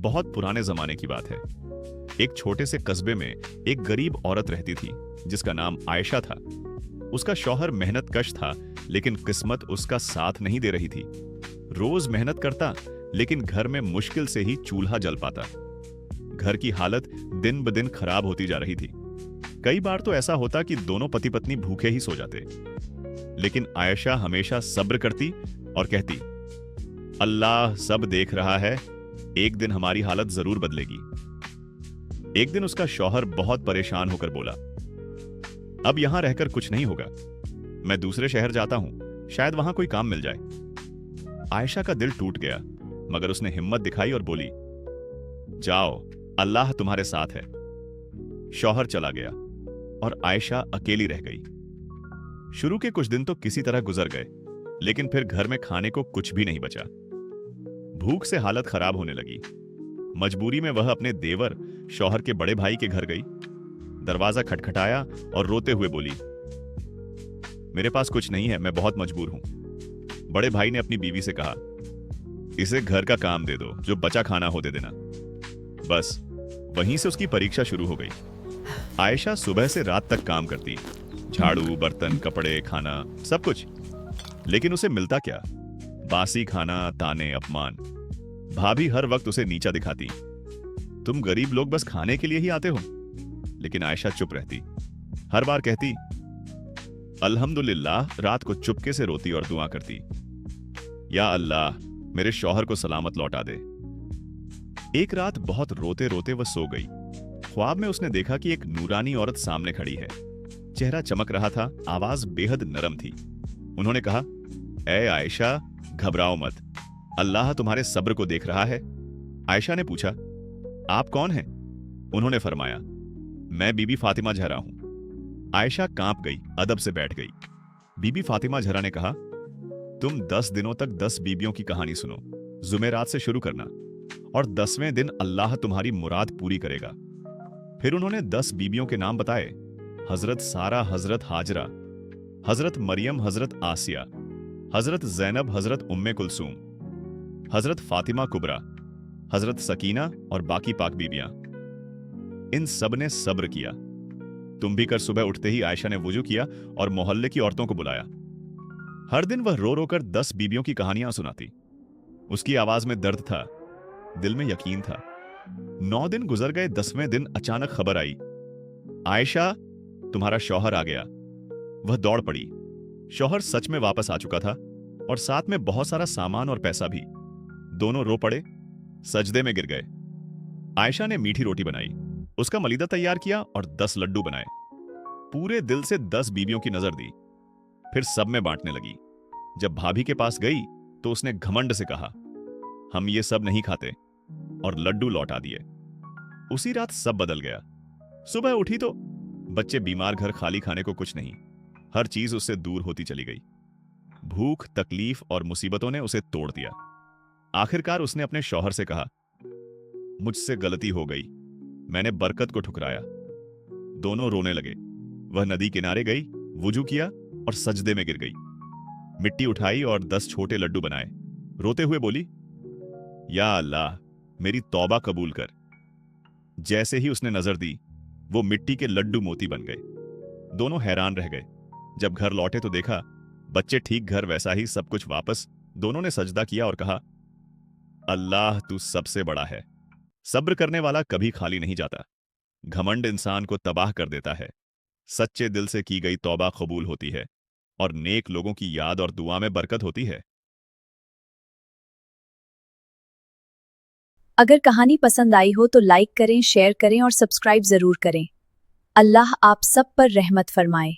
बहुत पुराने जमाने की बात है। एक छोटे से कस्बे में एक गरीब औरत रहती थी जिसका नाम आयशा था। उसका शौहर मेहनतकश था, लेकिन किस्मत उसका साथ नहीं दे रही थी। रोज मेहनत करता, लेकिन घर में मुश्किल से ही चूल्हा जल पाता। घर की हालत दिन ब दिन खराब होती जा रही थी। कई बार तो ऐसा होता कि दोनों पति पत्नी भूखे ही सो जाते। लेकिन आयशा हमेशा सब्र करती और कहती, अल्लाह सब देख रहा है, एक दिन हमारी हालत जरूर बदलेगी। एक दिन उसका शौहर बहुत परेशान होकर बोला, अब यहां रहकर कुछ नहीं होगा, मैं दूसरे शहर जाता हूं, शायद वहां कोई काम मिल जाए। आयशा का दिल टूट गया, मगर उसने हिम्मत दिखाई और बोली, जाओ, अल्लाह तुम्हारे साथ है। शौहर चला गया और आयशा अकेली रह गई। शुरू के कुछ दिन तो किसी तरह गुजर गए, लेकिन फिर घर में खाने को कुछ भी नहीं बचा। भूख से हालत खराब होने लगी। मजबूरी में वह अपने देवर शौहर के बड़े भाई के घर गई। दरवाजा खटखटाया और रोते हुए बोली, मेरे पास कुछ नहीं है, मैं बहुत मजबूर हूं। बड़े भाई ने अपनी बीवी से कहा, इसे घर का काम दे दो, जो बचा खाना हो दे देना। बस वहीं से उसकी परीक्षा शुरू हो गई। आयशा सुबह से रात तक काम करती, झाड़ू, बर्तन, कपड़े, खाना, सब कुछ। लेकिन उसे मिलता क्या? बासी खाना, ताने, अपमान। भाभी हर वक्त उसे नीचा दिखाती, तुम गरीब लोग बस खाने के लिए ही आते हो। लेकिन आयशा चुप रहती। हर बार कहती, अल्हम्दुलिल्लाह। रात को चुपके से रोती और दुआ करती, या अल्लाह मेरे शौहर को सलामत लौटा दे। एक रात बहुत रोते रोते वह सो गई। ख्वाब में उसने देखा कि एक नूरानी औरत सामने खड़ी है। चेहरा चमक रहा था, आवाज बेहद नरम थी। उन्होंने कहा, ऐ आयशा, घबराओ मत, अल्लाह तुम्हारे सब्र को देख रहा है। आयशा ने पूछा, आप कौन हैं? उन्होंने फरमाया, मैं बीबी फातिमा जहरा हूं। आयशा कांप गई, अदब से बैठ गई। बीबी फातिमा जहरा ने कहा, तुम 10 दिनों तक 10 बीबियों की कहानी सुनो, जुमेरात से शुरू करना, और 10वें दिन अल्लाह तुम्हारी मुराद पूरी करेगा। फिर उन्होंने 10 बीबियों के नाम बताए, हजरत सारा, हजरत हाजरा, हजरत मरियम, हजरत आसिया, हजरत जैनब, हजरत उम्मे कुलसूम, हजरत फातिमा कुबरा, हजरत सकीना और बाकी पाक बीबियां। इन सब ने सब्र किया। तुम भी कर सुबह उठते ही आयशा ने वुजू किया और मोहल्ले की औरतों को बुलाया। हर दिन वह रो रो कर 10 बीबियों की कहानियां सुनाती। उसकी आवाज में दर्द था, दिल में यकीन था। 9 दिन गुजर गए। 10वें दिन अचानक खबर आई, आयशा, तुम्हारा शौहर आ गया। वह दौड़ पड़ी। शौहर सच में वापस आ चुका था, और साथ में बहुत सारा सामान और पैसा भी। दोनों रो पड़े, सजदे में गिर गए। आयशा ने मीठी रोटी बनाई, उसका मलीदा तैयार किया और 10 लड्डू बनाए। पूरे दिल से 10 बीबियों की नजर दी, फिर सब में बांटने लगी। जब भाभी के पास गई तो उसने घमंड से कहा, हम ये सब नहीं खाते, और लड्डू लौटा दिए। उसी रात सब बदल गया। सुबह उठी तो बच्चे बीमार, घर खाली, खाने को कुछ नहीं। हर चीज उससे दूर होती चली गई। भूख, तकलीफ और मुसीबतों ने उसे तोड़ दिया। आखिरकार उसने अपने शौहर से कहा, मुझसे गलती हो गई, मैंने बरकत को ठुकराया। दोनों रोने लगे। वह नदी किनारे गई, वुजू किया और सजदे में गिर गई। मिट्टी उठाई और 10 छोटे लड्डू बनाए। रोते हुए बोली, या अल्लाह मेरी तौबा कबूल कर। जैसे ही उसने नजर दी, वो मिट्टी के लड्डू मोती बन गए। दोनों हैरान रह गए। जब घर लौटे तो देखा, बच्चे ठीक घर वैसा ही, सब कुछ वापस। दोनों ने सजदा किया और कहा, अल्लाह तू सबसे बड़ा है। सब्र करने वाला कभी खाली नहीं जाता। घमंड इंसान को तबाह कर देता है। सच्चे दिल से की गई तौबा कबूल होती है, और नेक लोगों की याद और दुआ में बरकत होती है। अगर कहानी पसंद आई हो तो लाइक करें, शेयर करें और सब्सक्राइब जरूर करें। अल्लाह आप सब पर रहमत फरमाए।